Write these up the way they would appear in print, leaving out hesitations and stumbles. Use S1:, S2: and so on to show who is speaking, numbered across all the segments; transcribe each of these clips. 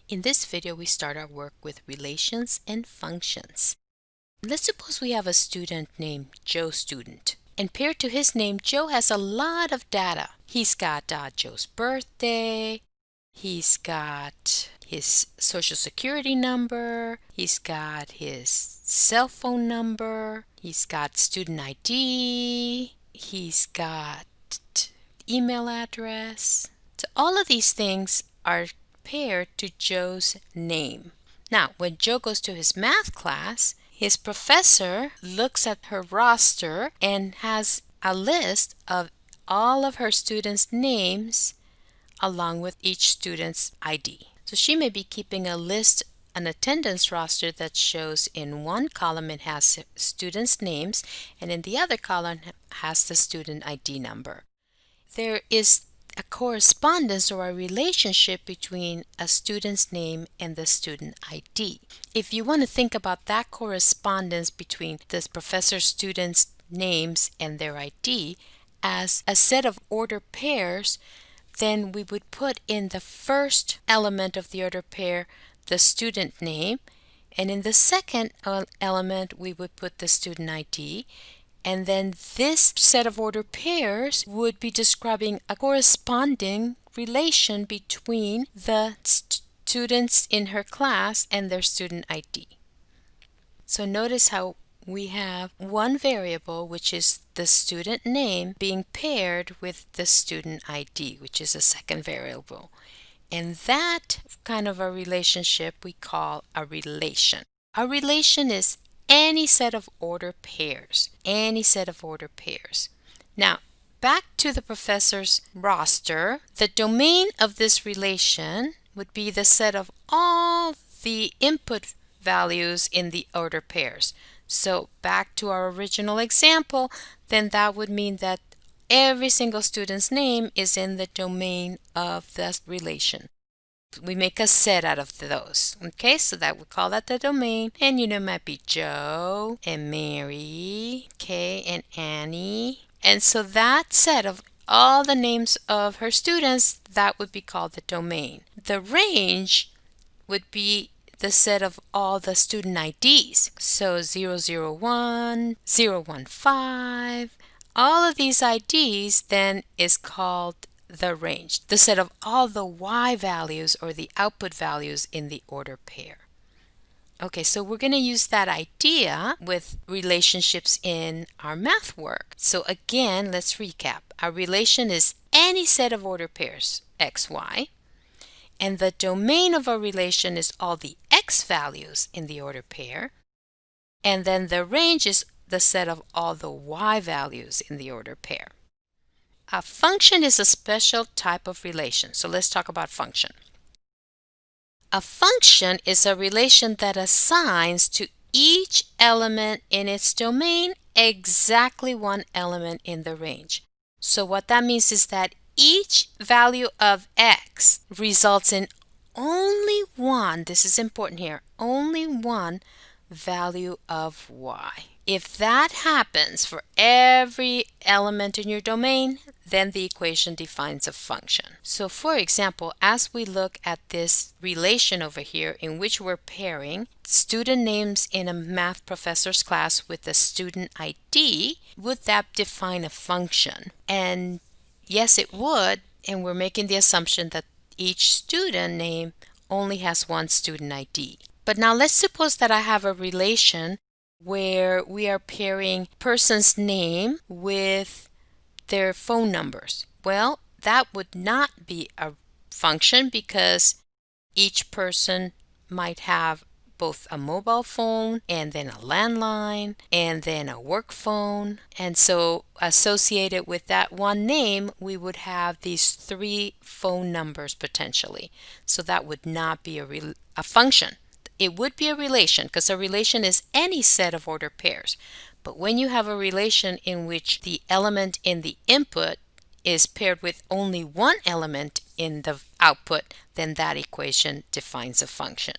S1: In this video, we start our work with relations and functions. Let's suppose we have a student named Joe Student. And paired to his name, Joe has a lot of data. He's got Joe's birthday, he's got his social security number, he's got his cell phone number, he's got student ID, he's got email address. So all of these things are paired to Joe's name. Now, when Joe goes to his math class, his professor looks at her roster and has a list of all of her students' names along with each student's ID. So she may be keeping an attendance roster that shows in one column it has students' names and in the other column has the student ID number. There is a correspondence or a relationship between a student's name and the student ID. If you want to think about that correspondence between the professor's students' names and their ID as a set of order pairs, then we would put in the first element of the order pair the student name, and in the second element we would put the student ID. And then this set of order pairs would be describing a corresponding relation between the students in her class and their student ID. So notice how we have one variable, which is the student name, being paired with the student ID, which is a second variable. And that kind of a relationship we call a relation. A relation is any set of order pairs. Any set of order pairs. Now, back to the professor's roster, the domain of this relation would be the set of all the input values in the order pairs. So back to our original example, then that would mean that every single student's name is in the domain of the relation. We make a set out of those. Okay, so that we call that the domain. And it might be Joe and Mary, okay, and Annie. And so that set of all the names of her students, that would be called the domain. The range would be the set of all the student IDs. So 001, 015, all of these IDs then is called the range, the set of all the Y values or the output values in the order pair. Okay, so we're going to use that idea with relationships in our math work. So again, let's recap. A relation is any set of order pairs, x, y, and the domain of a relation is all the x values in the order pair, and then the range is the set of all the y values in the order pair. A function is a special type of relation. So let's talk about function. A function is a relation that assigns to each element in its domain exactly one element in the range. So what that means is that each value of x results in only one, this is important here, only one value of y. If that happens for every element in your domain, then the equation defines a function. So for example, as we look at this relation over here in which we're pairing student names in a math professor's class with the student ID, would that define a function? And yes, it would, and we're making the assumption that each student name only has one student ID. But now let's suppose that I have a relation where we are pairing person's name with their phone numbers. Well, that would not be a function because each person might have both a mobile phone and then a landline and then a work phone. And so associated with that one name, we would have these three phone numbers potentially. So that would not be a function. It would be a relation because a relation is any set of order pairs. But when you have a relation in which the element in the input is paired with only one element in the output, then that equation defines a function.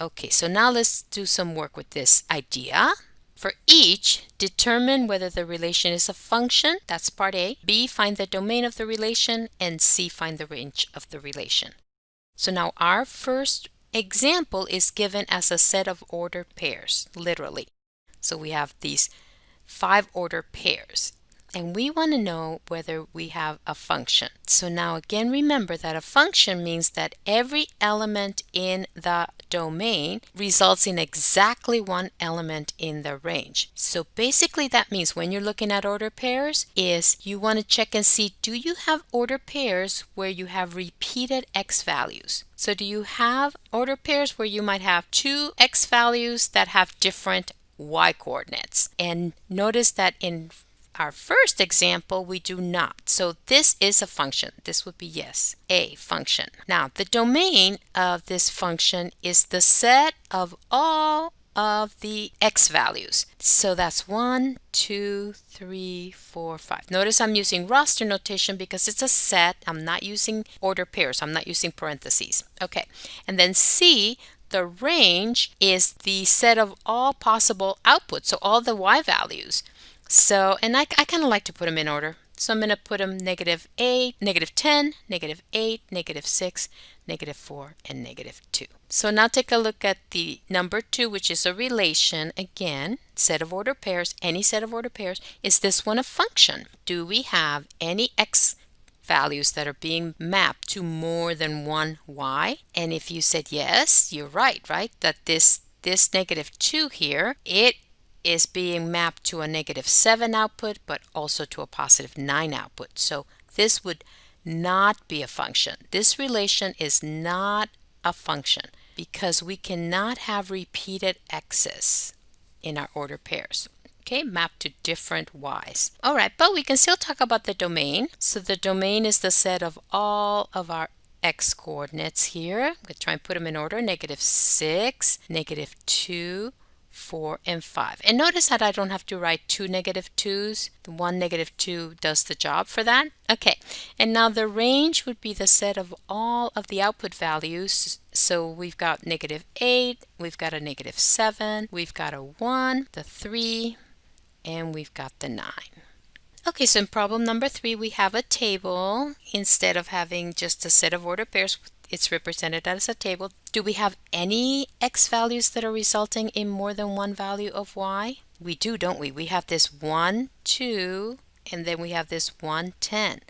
S1: Okay, so now let's do some work with this idea. For each, determine whether the relation is a function, that's part A. B, find the domain of the relation, and C, find the range of the relation. So now our first example is given as a set of ordered pairs, literally. So we have these 5 ordered pairs, and we want to know whether we have a function. So now again, remember that a function means that every element in the domain results in exactly one element in the range. So basically that means when you're looking at ordered pairs is you want to check and see, do you have ordered pairs where you have repeated x values? So do you have ordered pairs where you might have 2 x values that have different y coordinates? And notice that in our first example, we do not. So this is a function. This would be yes, a function. Now, the domain of this function is the set of all of the x values. So that's 1, 2, 3, 4, 5. Notice I'm using roster notation because it's a set. I'm not using order pairs. I'm not using parentheses. Okay. And then C, the range, is the set of all possible outputs, so all the y values. So, and I kind of like to put them in order. So I'm going to put them -8, -10, -8, -6, -4, and -2. So now take a look at the number 2, which is a relation. Again, set of ordered pairs, any set of ordered pairs. Is this one a function? Do we have any x values that are being mapped to more than one y? And if you said yes, you're right? That this -2 here, it is being mapped to a -7 output, but also to a +9 output. So this would not be a function. This relation is not a function because we cannot have repeated x's in our ordered pairs. Okay, mapped to different y's. All right, but we can still talk about the domain. So the domain is the set of all of our x coordinates here. I'm going to try and put them in order. -6, -2, 4, and 5. And notice that I don't have to write 2 -2's. The one -2 does the job for that. Okay, and now the range would be the set of all of the output values. So we've got -8, we've got a -7, we've got a 1, the 3, and we've got the 9. Okay, so in problem number 3, we have a table. Instead of having just a set of ordered pairs, it's represented as a table. Do we have any x values that are resulting in more than one value of y? We do, don't we? We have this 1, 2, and then we have this 1, 10.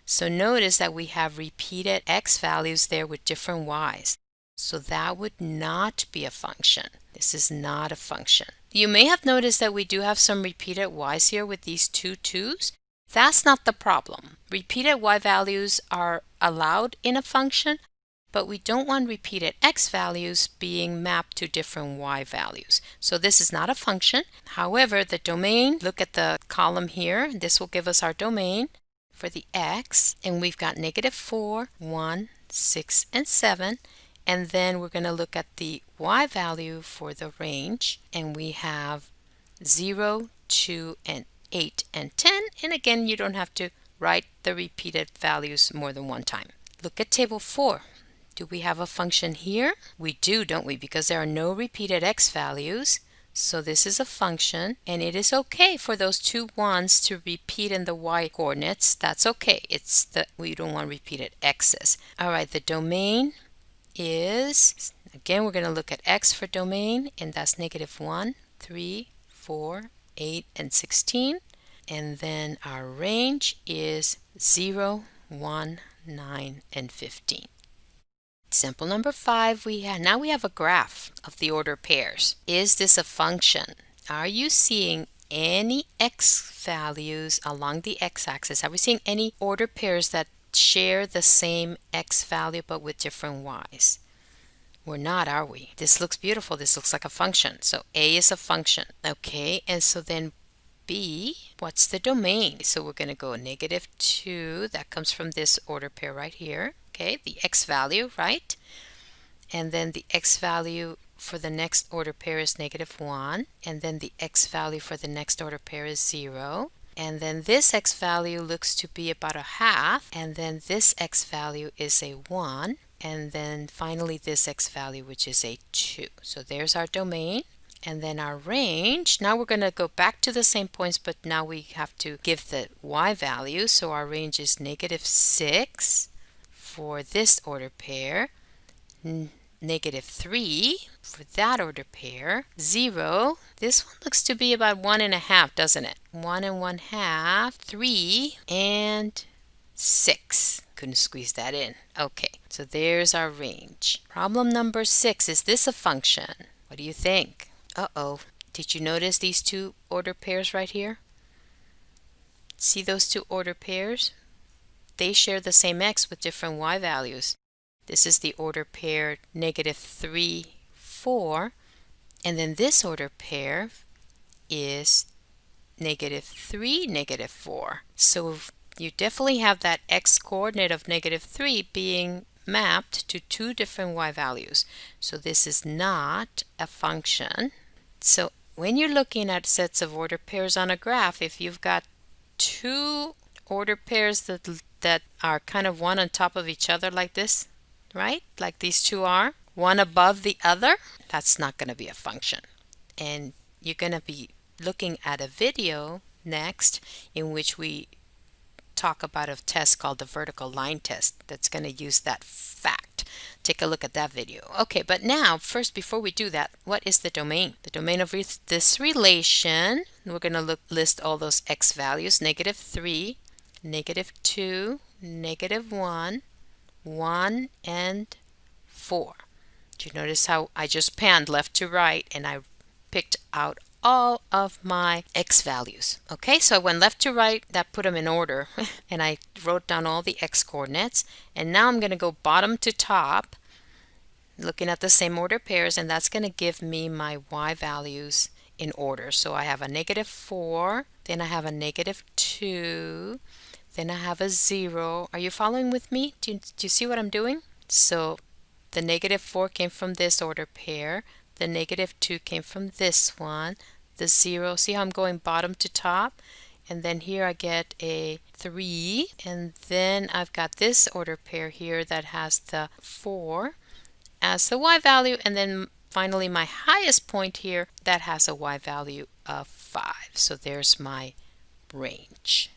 S1: So notice that we have repeated x values there with different y's. So that would not be a function. This is not a function. You may have noticed that we do have some repeated y's here with these 2 2's. That's not the problem. Repeated y values are allowed in a function, but we don't want repeated x values being mapped to different y values. So this is not a function. However, the domain, look at the column here. This will give us our domain for the x, and we've got -4, 1, 6, and 7. And then we're going to look at the y value for the range, and we have 0, 2, and 8, and 10. And again, you don't have to write the repeated values more than one time. Look at table 4. Do we have a function here? We do, don't we? Because there are no repeated x values. So this is a function, and it is okay for those 2 1's to repeat in the y coordinates. That's okay. It's that we don't want repeated x's. All right, the domain is, again, we're going to look at x for domain, and that's -1, 3, 4, 8, and 16. And then our range is 0, 1, 9, and 15. Example number 5, now we have a graph of the order pairs. Is this a function? Are you seeing any x values along the x-axis? Are we seeing any order pairs that share the same x value but with different y's? We're not, are we? This looks beautiful. This looks like a function. So A is a function. Okay, and so then B, what's the domain? So we're going to go -2. That comes from this order pair right here. Okay, the x value, right? And then the x value for the next order pair is -1. And then the x value for the next order pair is 0. And then this x value looks to be about a half. And then this x value is a 1. And then finally this x value, which is a 2. So there's our domain. And then our range, now we're going to go back to the same points, but now we have to give the y value. So our range is -6 for this order pair, negative 3 for that order pair. 0. This one looks to be about 1.5, doesn't it? 1 1/2, 3, and 6. Couldn't squeeze that in. Okay, so there's our range. Problem number 6. Is this a function? What do you think? Uh-oh. Did you notice these two order pairs right here? See those two order pairs? They share the same x with different y values. This is the order pair negative 3, 4. And then this order pair is negative 3, negative 4. So you definitely have that x coordinate of negative 3 being mapped to two different y values. So this is not a function. So when you're looking at sets of order pairs on a graph, if you've got two order pairs that are kind of one on top of each other like this, right? Like these two are, one above the other, that's not going to be a function. And you're going to be looking at a video next in which we talk about a test called the vertical line test that's going to use that fact. Take a look at that video. Okay, but now first, before we do that, what is the domain? The domain of this relation, we're going to list all those x values: negative 3, negative 2, negative 1, 1, and 4. Did you notice how I just panned left to right and I picked out all of my x values? Okay, so I went left to right, that put them in order, and I wrote down all the x coordinates. And now I'm going to go bottom to top, looking at the same order pairs, and that's going to give me my y values in order. So I have a negative 4, then I have a negative 2, then I have a 0. Are you following with me? Do you see what I'm doing? So the negative 4 came from this order pair. The negative 2 came from this one. The 0, see how I'm going bottom to top? And then here I get a 3. And then I've got this order pair here that has the 4 as the y value. And then finally my highest point here that has a y value of 5. So there's my range.